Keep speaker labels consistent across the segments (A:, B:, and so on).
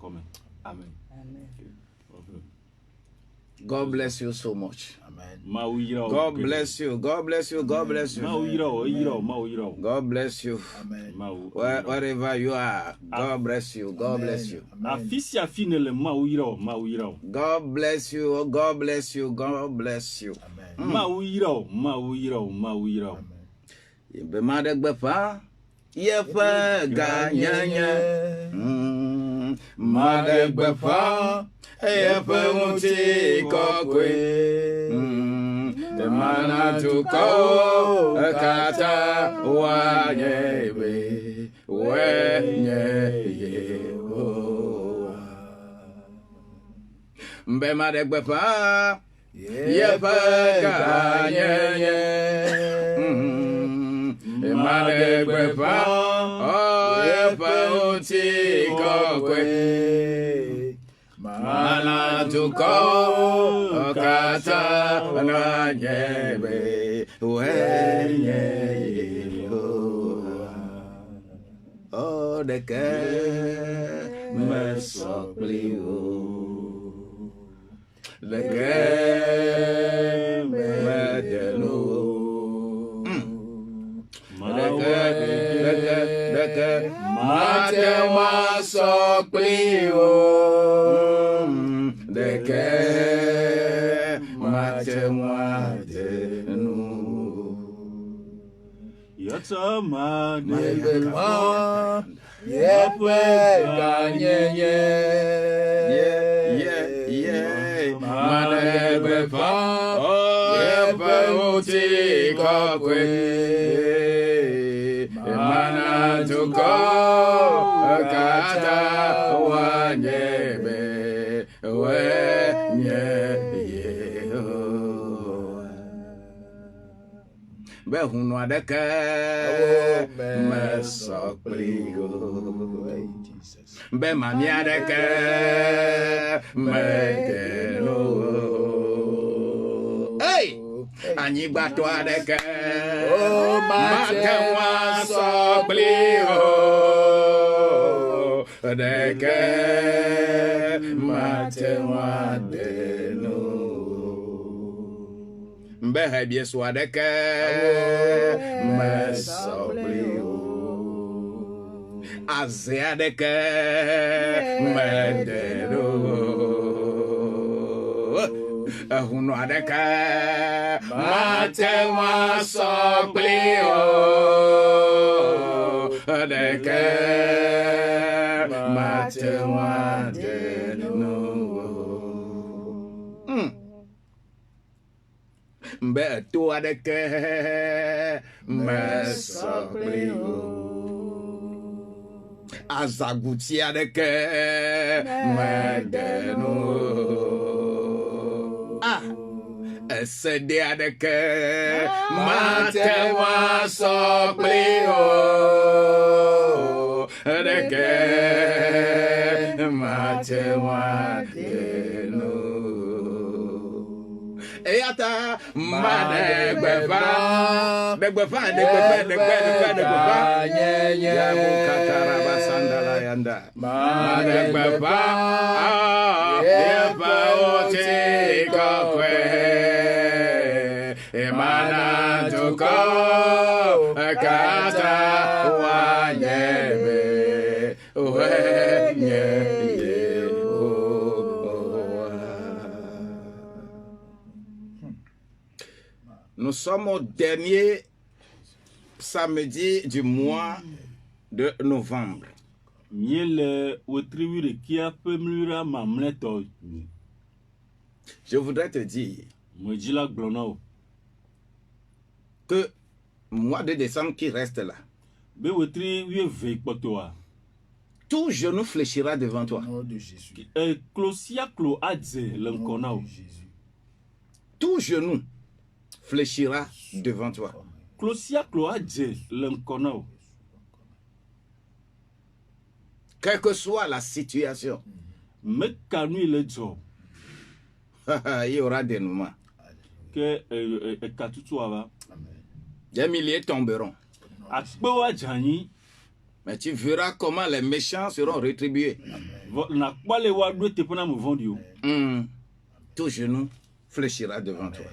A: coming. Amen.
B: Amen.
C: God bless you so much.
A: Amen.
C: God bless you. God bless you. God bless you. God bless you.
A: Amen.
C: Wherever you are, God bless you. God bless you.
A: Amen.
C: God bless you. God bless you. God bless you. Amen. Yefa ganyanya madegbefa yefa muti kokwe mana tuko kata wanyebe wenye yeho mbe madegbefa yefa ganyanya Madegbefa, oh, yefa uti kokwe, mana tuko kata na nyebe, wenye oh, deke me soplio, deke me denu. Mate wa soplio deke mate wa denu
A: yata ma
C: yepe ganyenye madegbefa yepe uti kokwe mana tuko kata wanyebe wenye yeho behunu adeke mesopligo be mami adeke megeno hey Ani bato adeke mate wa soplio adeke mate wa deno mbehe biesu adeke me soplio aze adeke me deno Huno adeka mate wa soplio adeka mate wa deno mbe tu adeka me soplio azaguti adeka me deno Sede adeke mate wa soplio adeke mate wa deno eyata madegbefa degbefa ya mukatara basandala yanda madegbefa yefa ote kokwe Emana tuko kata wanyebe wenye Nous sommes au dernier samedi du mois de novembre. Je voudrais te dire que mois de décembre qui reste là, tout genou fléchira devant toi. Tout genou fléchira devant toi. Quelle que soit la situation, il y aura des moments. Des milliers tomberont. Mais tu verras comment les méchants seront rétribués. Tout genou fléchira devant toi.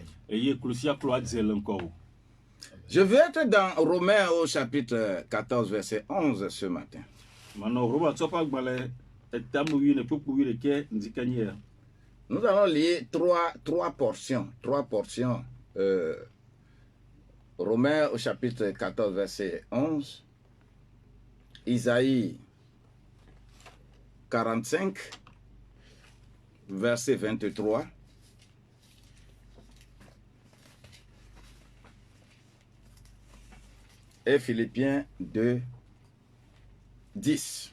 C: Je vais être dans Romains au chapitre 14, verset 11 ce matin. Nous allons lire trois portions. Romains au chapitre 14, verset 11. Isaïe 45, verset 23. Et Philippiens 2, 10.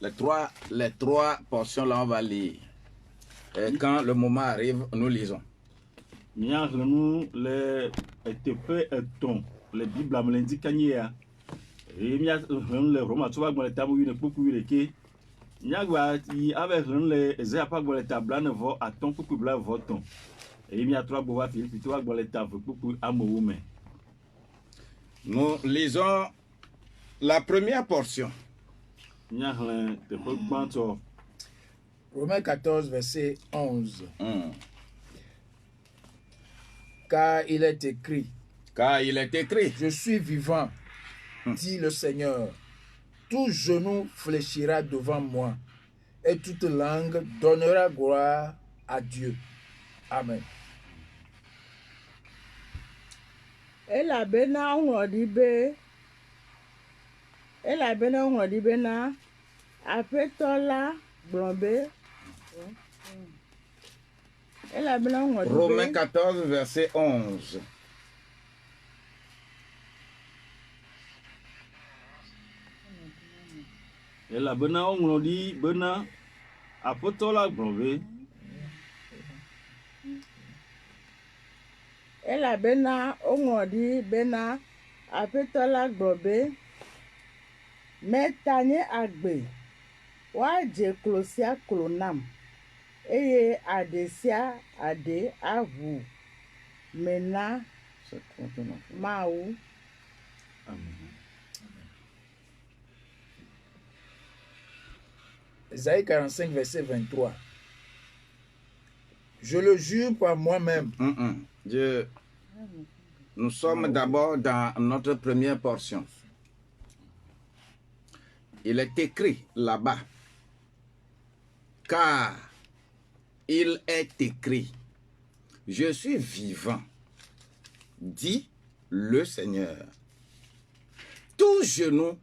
C: Les trois portions là, on va lire. Et quand le moment arrive, nous lisons.
A: Les Bibles l'indiquent et les Romains tu vas le tabou une coupe que Niagua y avait les apagos les tables ne vont à ton couple blanc voton et il y a trois bois puis tu vas le tabou pour amour.
C: Nous lisons la première portion.
B: Romains 14, verset 11. Car il est écrit. Je suis vivant, dit le Seigneur. Tout genou fléchira devant moi, et toute langue donnera gloire à Dieu. Amen.
D: Elabena onwodibe apetola blombe.
C: Romains 14, verset 11.
A: Ela bena onglodi bena apotola gbove.
D: Ela bena onglodi bena apetola gbove. Metanye agbe. Waje klosia klonam. Eye adesia ade avu. Mena mau.
A: Amen.
B: Isaïe 45, verset 23. Je le jure par moi-même.
C: Nous sommes d'abord dans notre première portion. Il est écrit là-bas, car il est écrit, je suis vivant, dit le Seigneur. Tout genou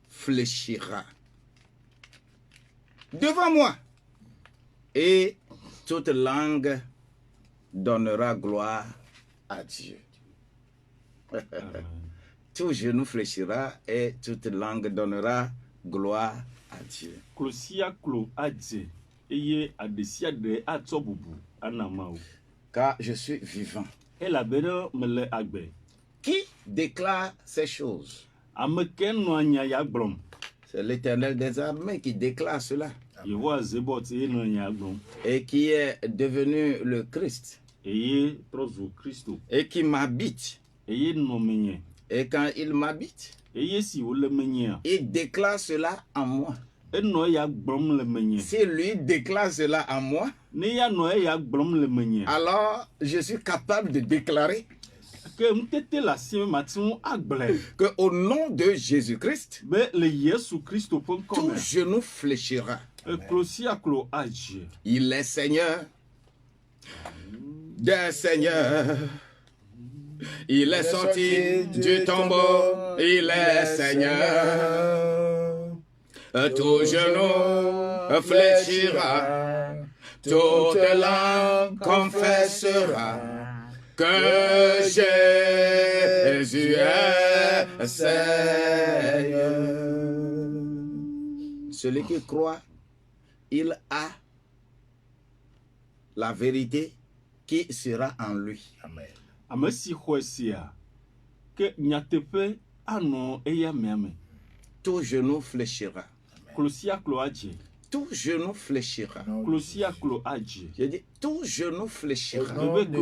C: fléchira devant moi, et toute langue donnera gloire à Dieu. Tout genou fléchira et toute langue donnera gloire à Dieu. Car je suis vivant. Qui déclare ces choses? C'est l'Éternel des armées qui déclare cela. Et qui est devenu le Christ. Et qui m'habite. Et quand il m'habite, il déclare cela en moi. Si lui déclare cela en moi, alors je suis capable de déclarer que au nom de Jésus-Christ, tout genou fléchira. Il est Seigneur des seigneurs. Il est sorti du tombeau. Il est Seigneur. Tout genou fléchira. Toute langue confessera que Jésus est Seigneur. Celui qui croit, il a la vérité qui sera en lui.
B: Amen. Tout
C: genou fléchira. tout genou fléchira.
A: J'ai
C: dit, tout genou fléchira.
B: Amen.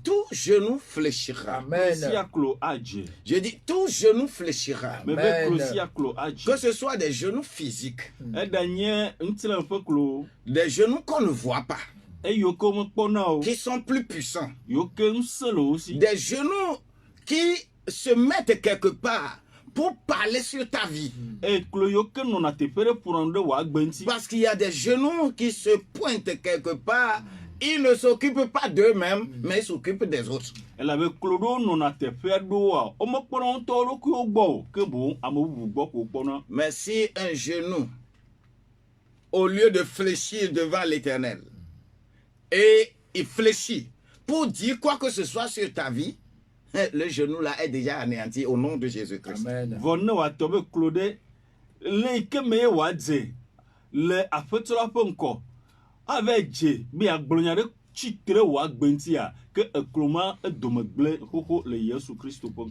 C: Tout genou fléchira.
B: Amen.
C: Je dis, tout genou fléchira.
B: Amen.
C: Que ce soit des genoux physiques, des genoux qu'on ne voit pas, qui sont plus puissants, des genoux qui se mettent quelque part pour parler sur ta vie. Parce qu'il y a des genoux qui se pointent quelque part. Ils ne s'occupent pas d'eux-mêmes, mais ils s'occupent des autres. Mais si un genou, au lieu de fléchir devant l'Éternel, et il fléchit pour dire quoi que ce soit sur ta vie, le genou là est déjà anéanti au nom de Jésus-Christ.
B: Amen.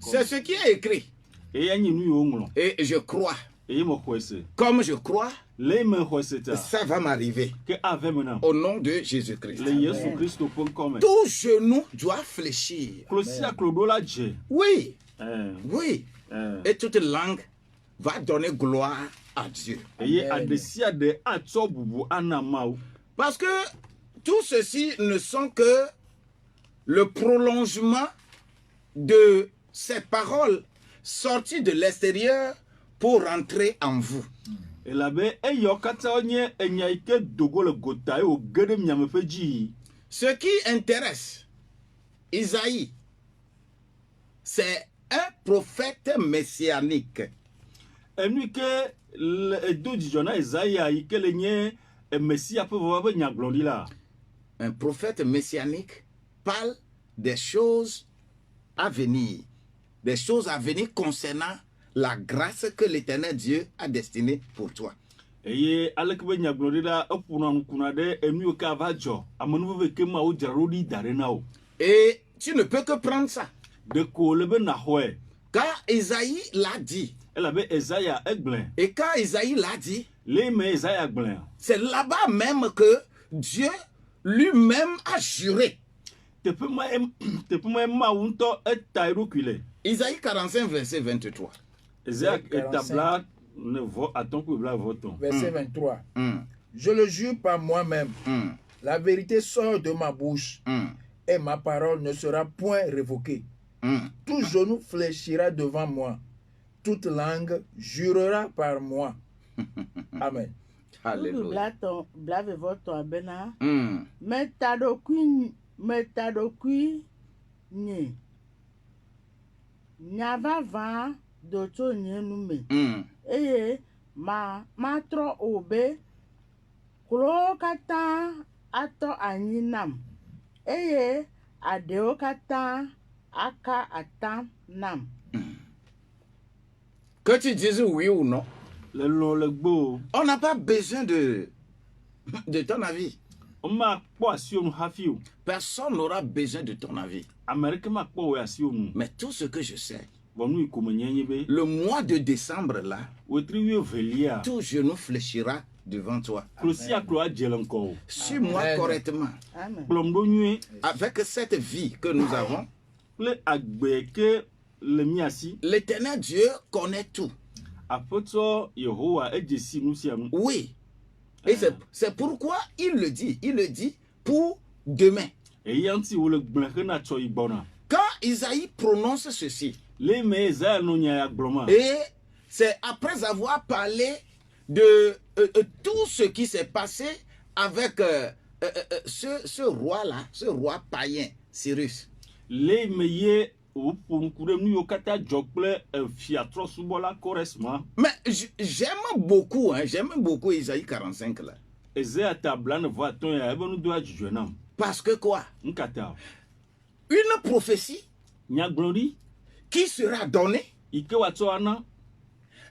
C: C'est ce qui est écrit. Et je crois. Comme je crois, ça va m'arriver. Au nom de Jésus-Christ. Tout genou doit fléchir. Oui. Oui. Et toute langue va donner gloire à Dieu. Parce que tout ceci ne sont que le prolongement de ces paroles sorties de l'extérieur pour rentrer en vous. Ce qui intéresse Isaïe, c'est un prophète messianique. Un prophète messianique parle des choses à venir. Des choses à venir concernant la grâce que l'Éternel Dieu a destinée pour toi. Et tu ne peux que prendre ça. Car Isaïe l'a dit. Et quand Isaïe l'a dit, c'est là-bas même que Dieu lui-même a juré. Isaïe 45, verset 23.
B: Verset 23. Je le jure par moi-même. La vérité sort de ma bouche. Et ma parole ne sera point révoquée. Tout genou fléchira devant moi. Toute langue jurera par moi. Amen.
C: Alléluia.
D: Nyavava doto nyenume. Eye matro obe klo kata ato anyinam. Eye adeo kata aka atam nam.
C: Que tu dises oui ou non, on n'a pas besoin de ton avis. Personne n'aura besoin de ton avis. Mais tout ce que je sais, le mois de décembre là, tout genou fléchira devant toi. Suis-moi correctement.
D: Amen.
C: Avec cette vie que nous avons, l'Éternel Dieu connaît tout. Oui. Et c'est pourquoi il le dit. Il le dit pour demain. Quand Isaïe prononce ceci, et c'est après avoir parlé de tout ce qui s'est passé avec ce roi-là, ce roi païen, Cyrus.
A: Mais
C: j'aime beaucoup Isaïe 45 là. Parce que quoi? Une prophétie qui sera donnée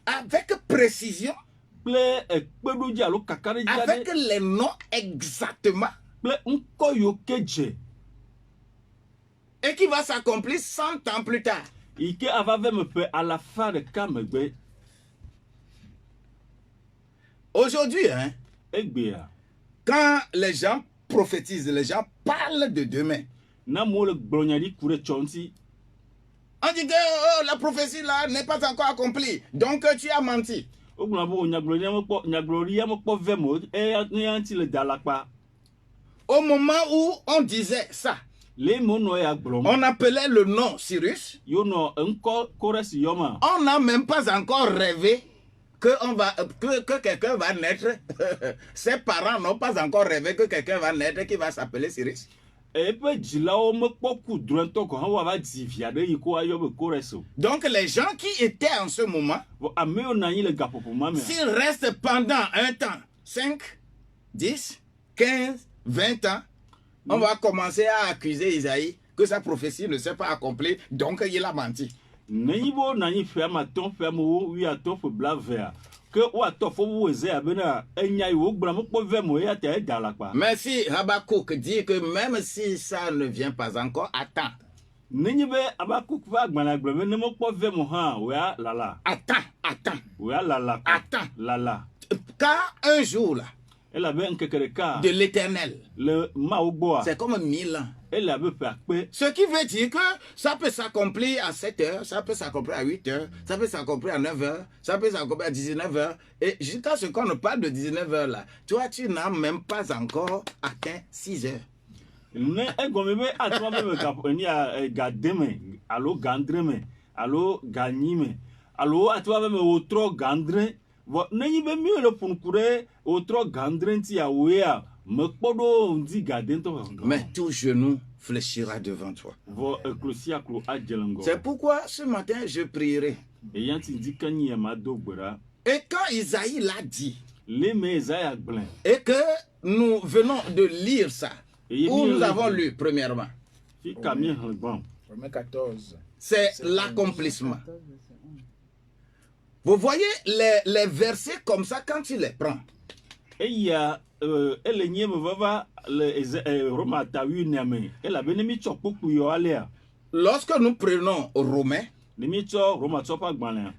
C: avec précision, avec les noms exactement, et qui va s'accomplir 100 ans plus tard. Aujourd'hui, hein, quand les gens prophétisent, les gens parlent de demain. On dit que oh, la prophétie là n'est pas encore accomplie, donc tu as menti. Au moment où on disait ça, on appelait le nom Cyrus. On n'a même pas encore rêvé que quelqu'un va naître. Ses parents n'ont pas encore rêvé que quelqu'un va naître qui va s'appeler Cyrus. Donc les gens qui étaient en ce moment, s'ils restent pendant un temps, 5, 10, 15, 20 ans, on va commencer à accuser Isaïe que sa prophétie ne s'est pas accomplie, donc il a menti. Mais si Habakkuk dit que même si ça ne vient pas encore, attends. Attends. Car un jour là, de l'éternel, c'est comme 1000 ans. Ce qui veut dire que ça peut s'accomplir à 7 heures, ça peut s'accomplir à 8 heures, ça peut s'accomplir à 9 heures, ça peut s'accomplir à 19 heures. Et jusqu'à ce qu'on ne parle de 19 heures là, toi tu n'as même pas encore atteint 6 heures. Mais tout genou fléchira devant toi. C'est pourquoi ce matin je prierai. Et quand Isaïe l'a dit, et que nous venons de lire ça, où nous avons lu premièrement,
B: Romains 14.
C: c'est l'accomplissement. Vous voyez les versets comme ça quand tu les prends. Lorsque nous prenons Romains,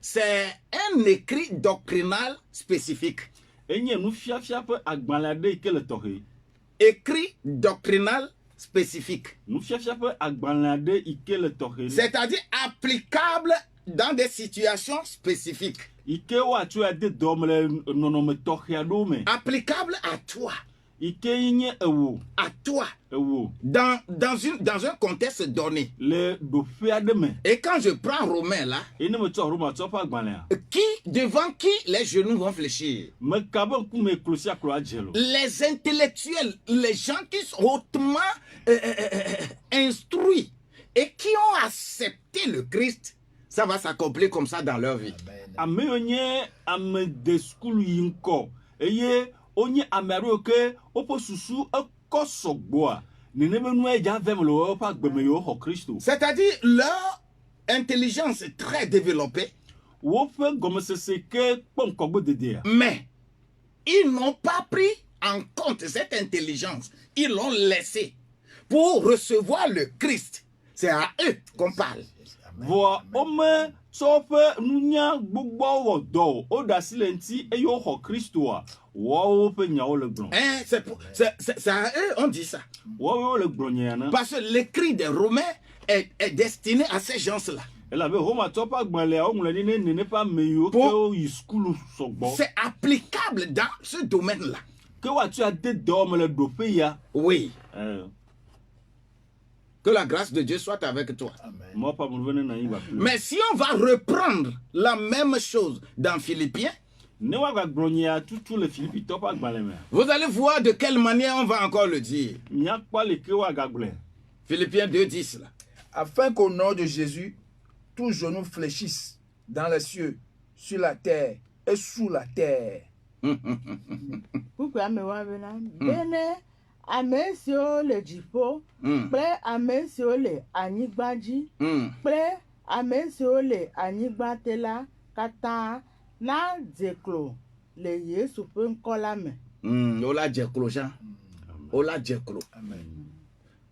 C: c'est un écrit doctrinal spécifique. Écrit doctrinal spécifique. C'est-à-dire applicable dans des situations spécifiques. Applicable à toi. À toi. Dans un contexte donné. Et quand je prends Romain là, devant qui les genoux vont fléchir? Les intellectuels, les gens qui sont hautement instruits et qui ont accepté le Christ, ça va s'accomplir comme ça dans leur vie. C'est-à-dire leur intelligence est très développée. Mais ils n'ont pas pris en compte cette intelligence. Ils l'ont laissée pour recevoir le Christ. C'est à eux qu'on parle. C'est à eux on dit ça. Parce que l'écrit des Romains est destiné à ces gens-là. C'est applicable dans ce domaine-là. Oui. Que la grâce de Dieu soit avec toi. Amen. Mais si on va reprendre la même chose dans Philippiens, vous allez voir de quelle manière on va encore le dire. Philippiens 2:10 là.
B: Afin qu'au nom de Jésus, tout genou fléchisse dans les cieux, sur la terre et sous la terre.
D: Pourquoi me voit bene amesio le jipo, pré amesio le anigbaji, pré amesio le anigbatela kata na deklo le Yesu pe nkola me.
C: Ola deklo Jean. Ola deklo.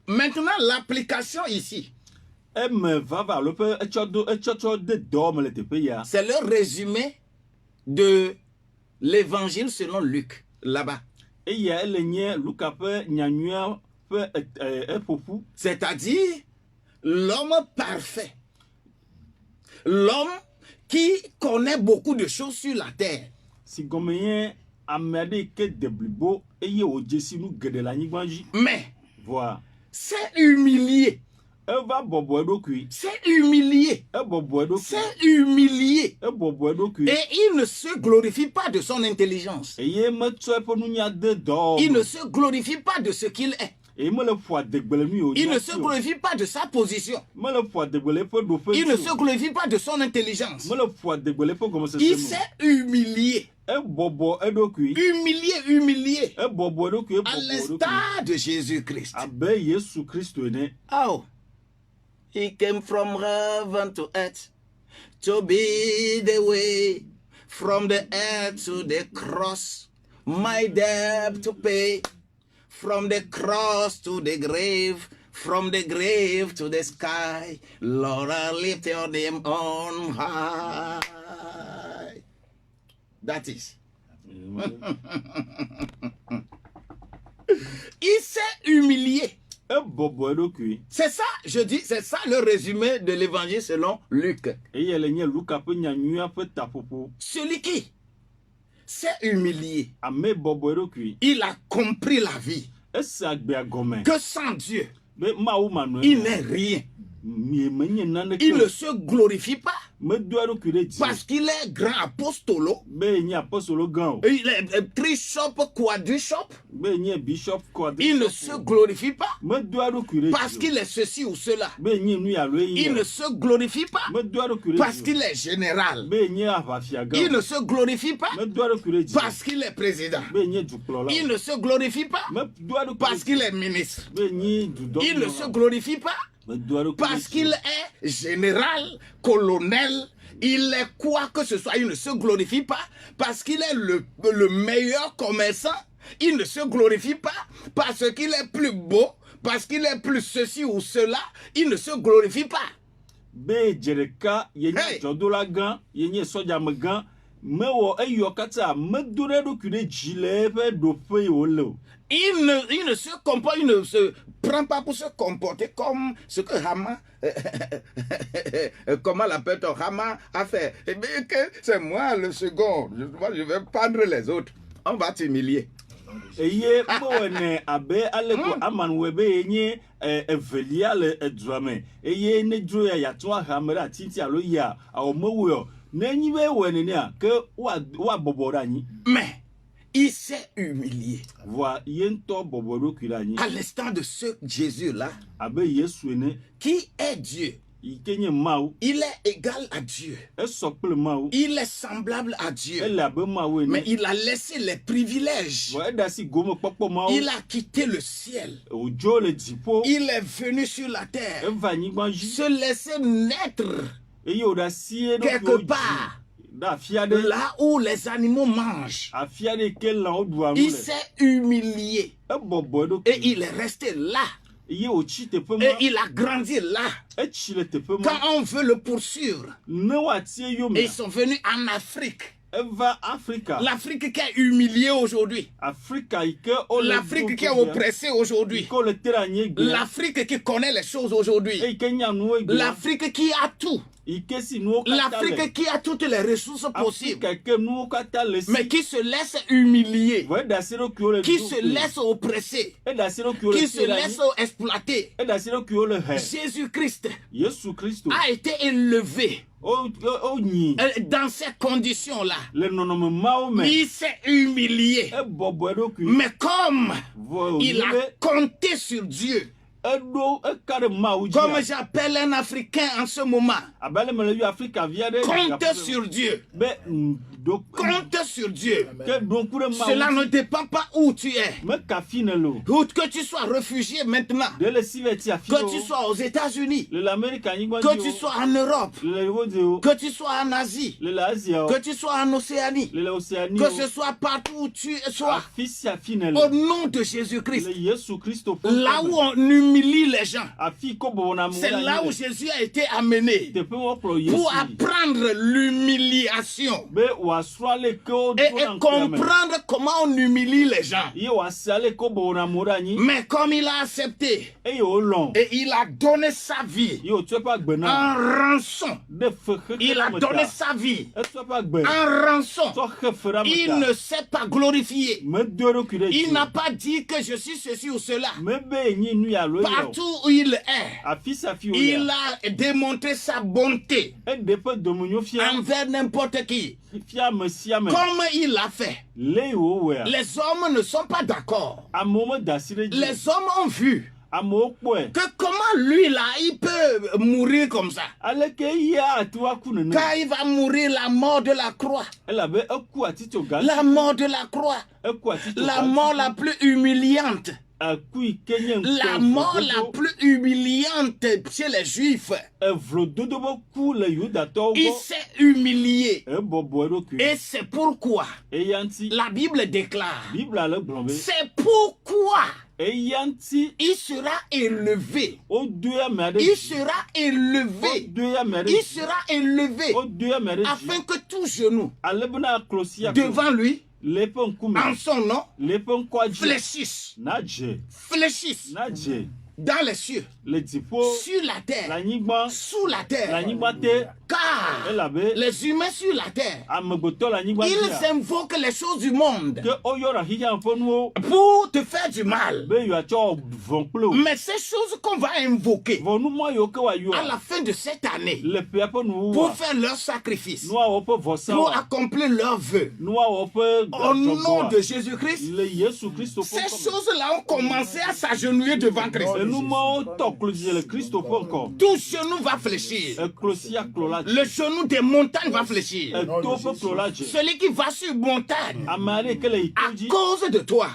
C: Maintenant l'application ici. C'est le résumé de l'évangile selon Luc, là-bas. C'est-à-dire l'homme parfait. L'homme qui connaît beaucoup de choses sur la terre. Mais c'est humilié. C'est humilié. C'est humilié. Et il ne se glorifie pas de son intelligence. Il ne se glorifie pas de ce qu'il est. Il ne se glorifie pas de sa position. Il ne se glorifie pas de son intelligence. Il s'est humilié. Humilié. À l'instar de Jésus-Christ. Oh. He came from heaven to earth to be the way from the earth to the cross. My debt to pay. From the cross to the grave, from the grave to the sky, Lord, I lift your name on high. That is. Il s'est humilié. C'est ça, je dis, c'est ça le résumé de l'évangile selon Luc. Celui qui s'est humilié, il a compris la vie. Que sans Dieu, il n'est rien. Il ne se glorifie pas parce qu'il est grand apostolo. Il est trichop, quadrichop. Il ne se glorifie pas parce qu'il est ceci ou cela. Il ne se glorifie pas parce qu'il est général. Il ne se glorifie pas parce qu'il est président. Il ne se glorifie pas parce qu'il est ministre. Il ne se glorifie pas parce qu'il est général, colonel, il est quoi que ce soit. Il ne se glorifie pas parce qu'il est le meilleur commerçant. Il ne se glorifie pas parce qu'il est plus beau, parce qu'il est plus ceci ou cela. Il ne se glorifie pas. Il ne se comporte, il ne se prend pas pour se comporter comme ce que Haman, comment l'appelle-t-on, Haman a fait. Eh bien, c'est moi le second, je vais prendre les autres. On va t'humilier. Mais il s'est humilié. À l'instant de ce Jésus-là, qui est Dieu. Il est égal à Dieu. Il est semblable à Dieu. Mais il a laissé les privilèges. Il a quitté le ciel. Il est venu sur la terre. Se laisser naître quelque part. Là où les animaux mangent. Il s'est humilié. Et il est resté là. Et il a grandi là. Quand on veut le poursuivre, ils sont venus en Afrique. L'Afrique qui est humiliée aujourd'hui. L'Afrique qui est oppressée aujourd'hui. L'Afrique qui connaît les choses aujourd'hui. L'Afrique qui a tout. L'Afrique qui a toutes les ressources possibles. Mais qui se laisse humilier. Qui se laisse oppresser. Qui se laisse exploiter. Jésus-Christ a été élevé. Dans ces conditions-là, il s'est humilié. Mais comme il a compté sur Dieu, comme j'appelle un Africain en ce moment, compte sur Dieu. Compte sur Dieu. Cela ne dépend pas où tu es. Que tu sois réfugié maintenant, que tu sois aux États-Unis, que tu sois en Europe, que tu sois en Asie, que tu sois en Océanie, que ce soit partout où tu sois, au nom de Jésus-Christ, là où on humilie les gens. C'est là où Jésus a été amené pour apprendre l'humiliation et comprendre comment on humilie les gens. Mais comme il a accepté et il a donné sa vie en rançon, il a donné sa vie en rançon, il ne s'est pas glorifié. Il n'a pas dit que je suis ceci ou cela. Partout où il est, il a démontré sa bonté envers n'importe qui. Comme il l'a fait. Les hommes ne sont pas d'accord. Les hommes ont vu que comment lui là, il peut mourir comme ça. Quand il va mourir la mort de la croix. La mort de la croix. La mort la plus humiliante. La mort la plus humiliante chez les Juifs. Il s'est humilié. Et c'est pourquoi la Bible déclare, c'est pourquoi il sera élevé. Il sera élevé. Il sera élevé afin que tout genou devant lui en son nom fléchisse dans les cieux, sur la terre, sous la terre. Car les humains sur la terre, ils invoquent les choses du monde pour te faire du mal. Mais ces choses qu'on va invoquer à la fin de cette année pour faire leur sacrifice, pour accomplir leurs vœux, au nom de Jésus-Christ, ces choses-là ont commencé à s'agenouiller devant Christ. Tout genou va fléchir. Le genou des montagnes va fléchir. Celui qui va sur montagne à cause de toi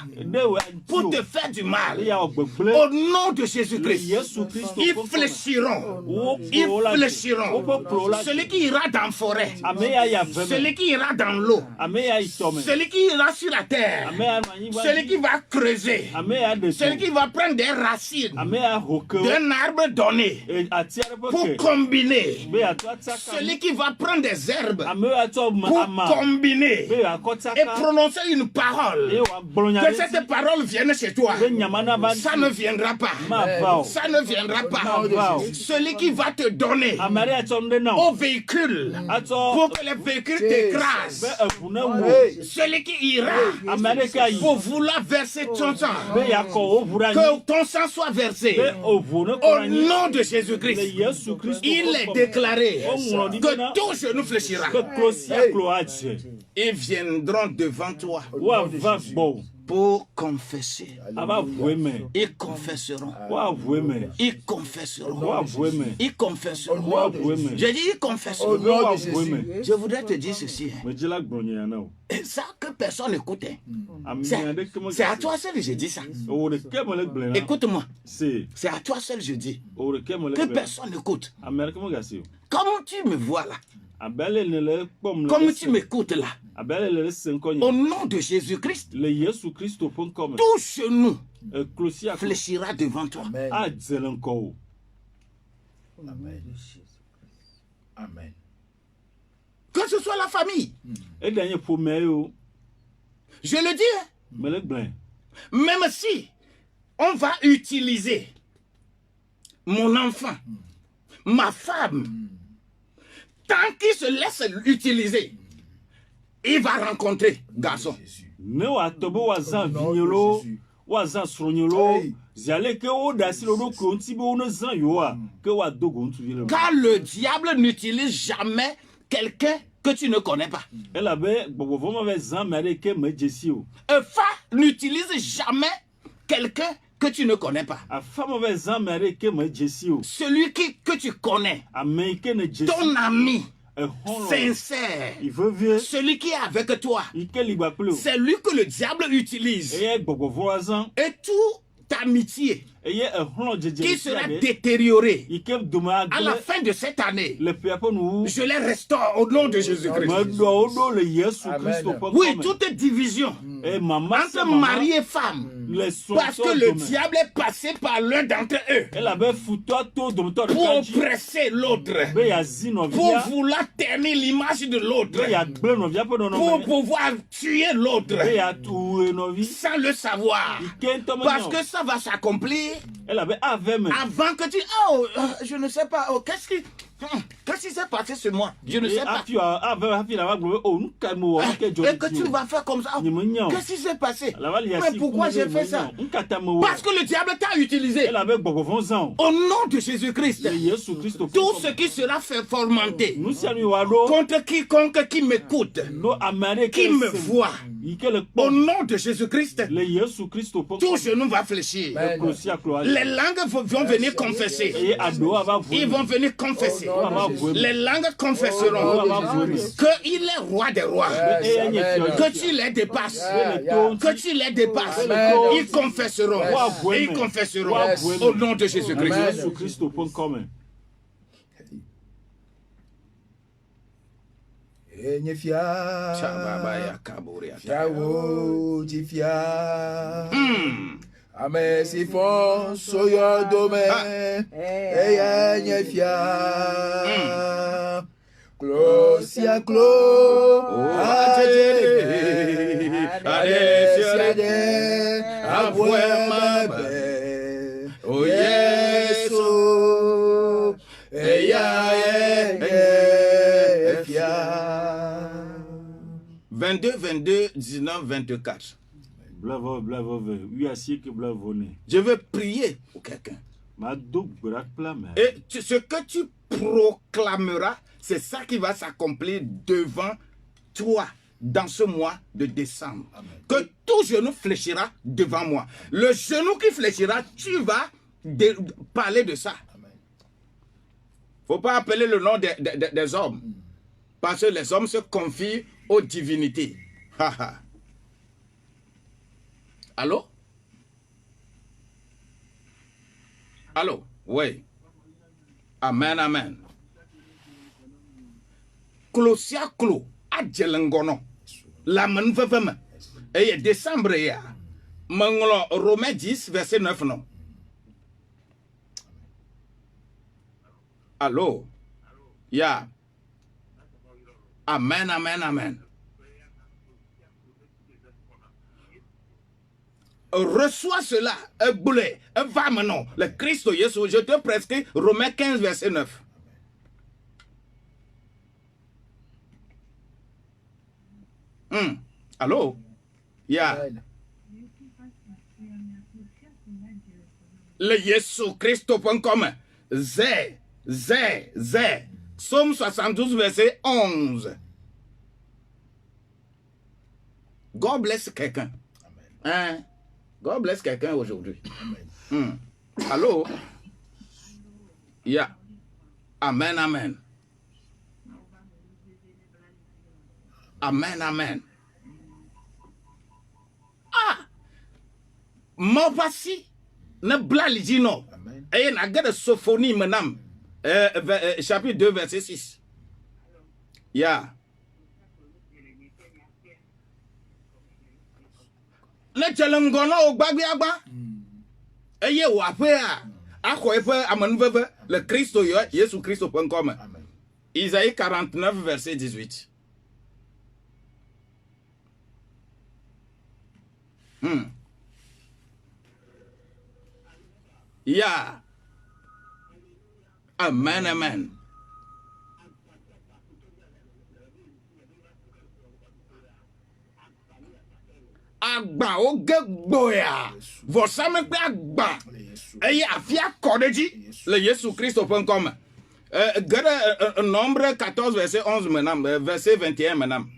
C: pour te faire du mal, au nom de Jésus-Christ, ils fléchiront. Ils fléchiront. Celui qui ira dans la forêt, celui qui ira dans l'eau, celui qui ira sur la terre, celui qui va creuser, celui qui va prendre des racines d'un arbre donné pour combiner, celui qui va prendre des herbes pour combiner et prononcer une parole, que cette parole vienne chez toi, ça ne viendra pas. Ça ne viendra pas. Celui qui va te donner au véhicule pour que les véhicules t'écrasent, celui qui ira pour vouloir verser ton sang, que ton sang soit versé au nom de Jésus-Christ, il est déclaré que tout genou fléchira. Ils viendront devant toi pour confesser. Ils confesseront. Ils confesseront. Ils confesseront. Je dis ils confesseront. Je voudrais te dire ceci. Et ça que personne n'écoute. C'est à toi seul que je dis ça. Écoute-moi. C'est à toi seul que je dis. Que personne n'écoute. Comme tu me vois là. Comme tu m'écoutes là, au nom de Jésus-Christ, tout genou fléchira devant toi.
B: Amen. Amen.
C: Que ce soit la famille. Je le dis. Même si on va utiliser mon enfant, ma femme, tant qu'il se laisse utiliser, il va rencontrer garçon. Car le diable n'utilise jamais quelqu'un que tu ne connais pas. Fa n'utilise jamais quelqu'un que tu ne connais pas. Celui que tu connais, ton ami sincère, celui qui est avec toi, c'est lui que le diable utilise. Et toute amitié qui sera détérioré à la fin de cette année. Je les restaure au nom de Jésus-Christ. Oui, toute division entre mari et femme, parce que le diable est passé par l'un d'entre eux pour oppresser l'autre, pour vouloir ternir l'image de l'autre, pour pouvoir tuer l'autre sans le savoir, parce que ça va s'accomplir avant que tu... Oh, je ne sais pas, oh, qu'est-ce qui s'est passé ce mois? Je ne sais pas. Et que tu vas faire comme ça. Oh, qu'est-ce qui s'est passé? Mais pourquoi j'ai fait ça? Parce que le diable t'a utilisé. Au nom de Jésus-Christ, tout ce qui sera fait fermenter contre quiconque qui m'écoute, qui me voit, au nom de Jésus-Christ, tout genou va fléchir. Les langues vont venir confesser. Ils vont venir confesser. Les langues confesseront qu'il est roi des rois, que tu les dépasses, que tu les dépasses. Ils confesseront, ils confesseront au nom de Jésus-Christ.
B: Ame si fon soyo dome eye nyefia Closia clo ade abuemabe o Yesu eya nyefia
C: 22, 19, 24. Je veux prier pour quelqu'un. Et ce que tu proclameras, c'est ça qui va s'accomplir devant toi dans ce mois de décembre. Amen. Que tout genou fléchira devant moi. Le genou qui fléchira, tu vas parler de ça. Il ne faut pas appeler le nom des hommes. Parce que les hommes se confient aux divinités. Allô? Allô? Oui. Amen, amen. Closia clo, adjelengono. La menveveme. Et décembre, ya. Manglo, Romains 10, verset 9, non. Allô? Ya. Amen, amen, amen. Reçois cela, boulé, va maintenant, le Christ Jésus, je te prescris Romains 15, verset 9. Allô? Yeah. Le Jésus-Christ.com. Psaume 72, verset 11. God bless quelqu'un. Hein? God bless quelqu'un aujourd'hui. Allô? Yeah. Amen, amen. Amen, amen. Ah! Mon passé ne blalidi non. Et n'a gade sophonie menam. Chapitre 2, verset 6. Yeah. Le tchelengono au bagbiagba. Eye wapea. Akoepe amanveve. Le Christ Jésus Christ.com. Isaïe 49, verset 18. Yeah. Amen, amen. Agba oge gboya. Vosa me pe agba. Eye afia kodeji. Le Jésus-Christ.com. Nombre 14, verset 11, madame. Verset 21, madame.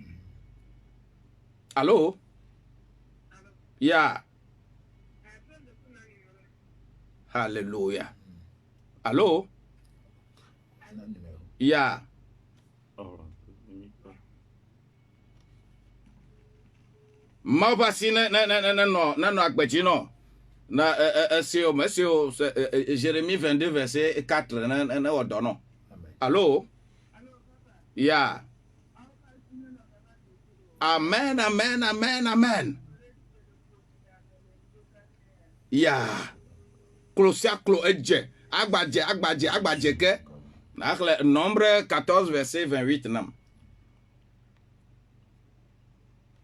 C: Allô? Yeah. Hallelujah. Allô? Yeah. Ma voici no akbejino. Jérémie 22, verset 4. Allô? Yeah. Amen, amen, amen, amen. Yeah. Closia, edje. Agbadje, ke. Nombre 14, verset 28. Nam.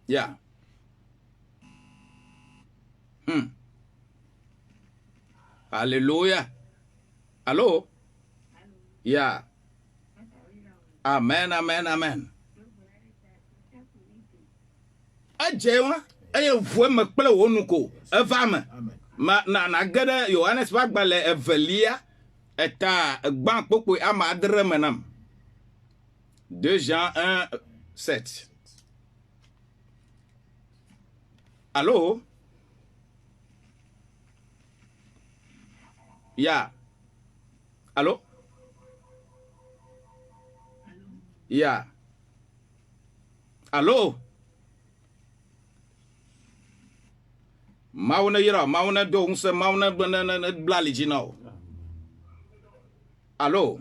C: Yeah. Alléluia. Allô? Yeah. Amen, amen, amen. Adjewa, voix me ple wonuko, evame. Na gede Johannes Wagbale evelia eta gban pokwe ama adre menam. 2 Jean 1, 7. Allô? Yeah. Allô? Yeah. Allô? Mauna yira, mauna dongse, mauna blali now. Allô?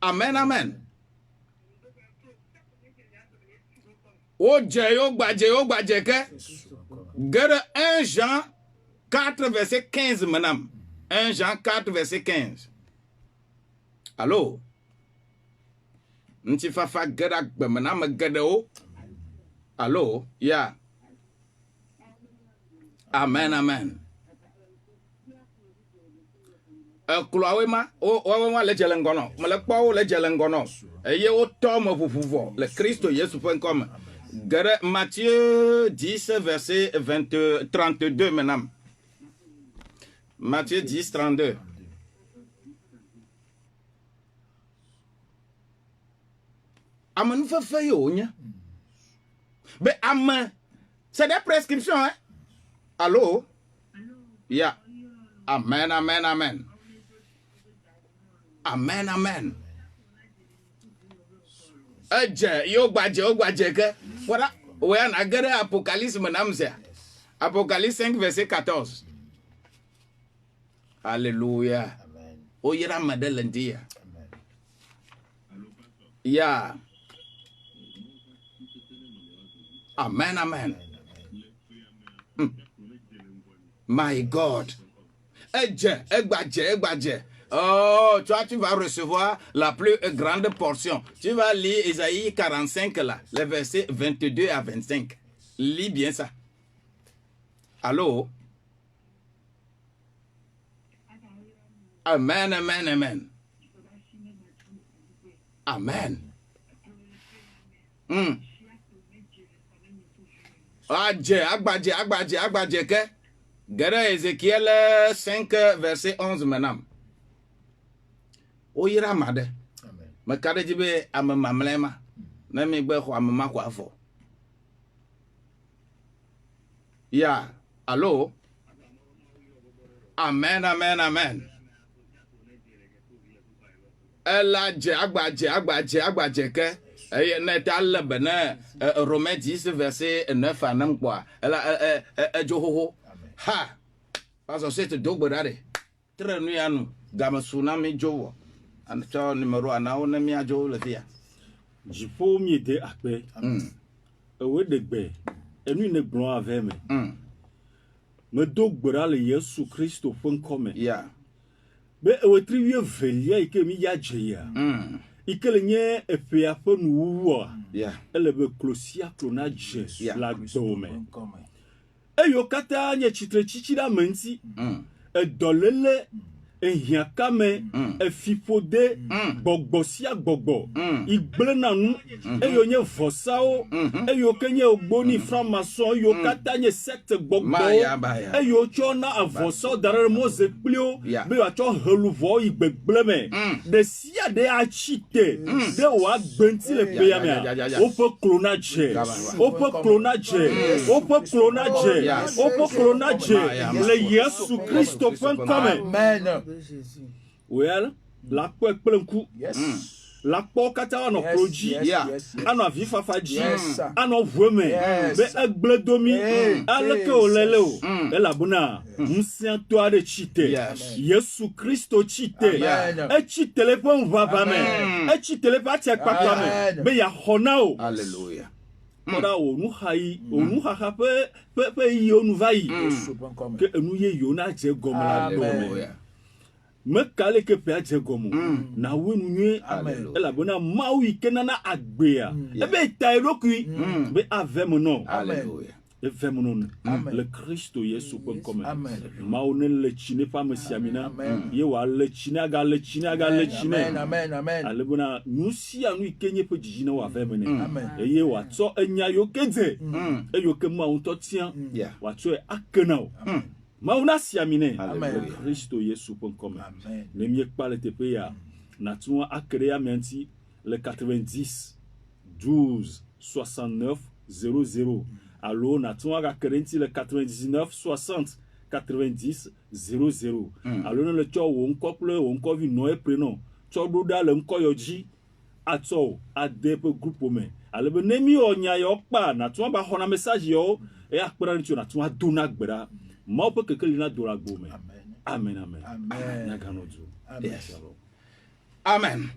C: Amen, amen. O Djeyo gbadje ke. Gere 1 Jean 4 verset 15 madame. 1 Jean 4 verset 15. Allô? Nti fafa gere agbe madame gere o. Allô? Yeah. Amen, amen. Kulawema o le jelengono. Me le kpo le jelengono. Eye o to mo fufuvo. Le Christ Yesu.com. Matthieu 10 verset 32 madame. Matthieu 10 32. Amen fait yo nya. Be amen. C'est des prescriptions hein. Allô? Yeah. Amen, amen, amen. Amen, amen. Yo gbadje ke. Voilà. Ouais, na gere Apocalypse madame c'est. Apocalypse 5 verset 14. Alléluia.
B: Amen.
C: O yira madelendia. Yeah. Amen, amen. My God. Egbadje. Oh, toi, tu vas recevoir la plus grande portion. Tu vas lire Isaïe 45, là, les versets 22 à 25. Lis bien ça. Allô? Amen, amen, amen. Amen. Agbadje ke. Gere Ézéchiel 5 verset 11 madame. O yira made.
B: Amen.
C: Me kade jibe amamamlema. Na mi gbe ko amama ko afo. Yeah. Allô? Amen, amen, amen. Agbadje ke. Netal bene Romains 10 verset 9 à nam quoi. Johoho. Ha. Parce que c'est dogberare. Très nu anu gama tsunami jowo. Anto numéro anao na mi ajo le dia.
A: Jipo mi de akpe. Ewe degbe. Enu ne gbon ave me. Me dogbera le Yesu Christo fon come.
C: Yeah.
A: Be ewe triwie velia ike mi ya jeya. Ikele nye epe apo nuwa.
C: Yeah.
A: Ele be klosia klona je la dome. Eyo kata nye chitre chichira menti. Edolele ehiakame efipode gbogbosia gbogbo igblena nu eyo nye vosao eyo kenye ogboni franc-maçon eyo kata nye secte gbogbo eyo chona avoso darere moze plio be wa cho heluvo igbegbleme de sia de achite de wa gbenti le peyame opo clonage le Yesu Christo.com.
B: Amen.
A: Well, la quoi coup.
B: Yes.
A: la kpɔ katã anɔ klo dzi anɔ avi fafa dzi anɔ ʋue me be egble domi aleke wòle le o elabena ŋusẽtɔ aɖe tsi te Yesu Kristo tsi te etsi te le ƒe ŋuʋaʋã me etsi te le ƒe atiakpakpa me be yeaxɔ na o.
C: Alléluia.
A: Kɔɖa wò nuxayi wò nuxaxa ƒe yiwo nu va yi ke enu yeyewo na dze gɔme la gɔme meka leke ƒea dze gɔme na wo nu nyuie elabena Mawu yi ke nana agbea ebe ta eɖokui be ave me nɔ eve me nɔ le Kristo Yesu ƒe ŋkɔ me Mawu ne le tsi ne ƒe ame sia mi na ye wòale tsi ne agale tsi ne agale tsi ne alebena nu sia nu yi ke nye ƒe dzidzi ne wòave me nɛ eye wòatsɔ enya yiwo ke dze eyiwo ke Mawu ŋutɔ tia wòatsɔe ake na wo. Mawu na si ami nɛ le Kristo Yesu ƒe ŋkɔ me ne miekpa le teƒe ya natu ŋu ake ɖe amea ŋuti le 90 12 69 00 alo natu ŋu agake ɖe ŋuti le 99 60 90 00 alo ne le tsɔ wò ŋkɔ kple wò ŋkɔvi nɔ epre nɔ tsɔ ɖo ɖa le ŋkɔ yɔ dzi atsɔ wo ade ƒe grupo me alebe ne mi wɔ nya yɔ kpa natu ŋu aba xɔna message yɔwo eya kpe ɖa ŋuti natu ŋu ado na gbe ɖa Mawu ƒe kekeli na do le agbo me. Amen. Amen. Amen.
C: Amen.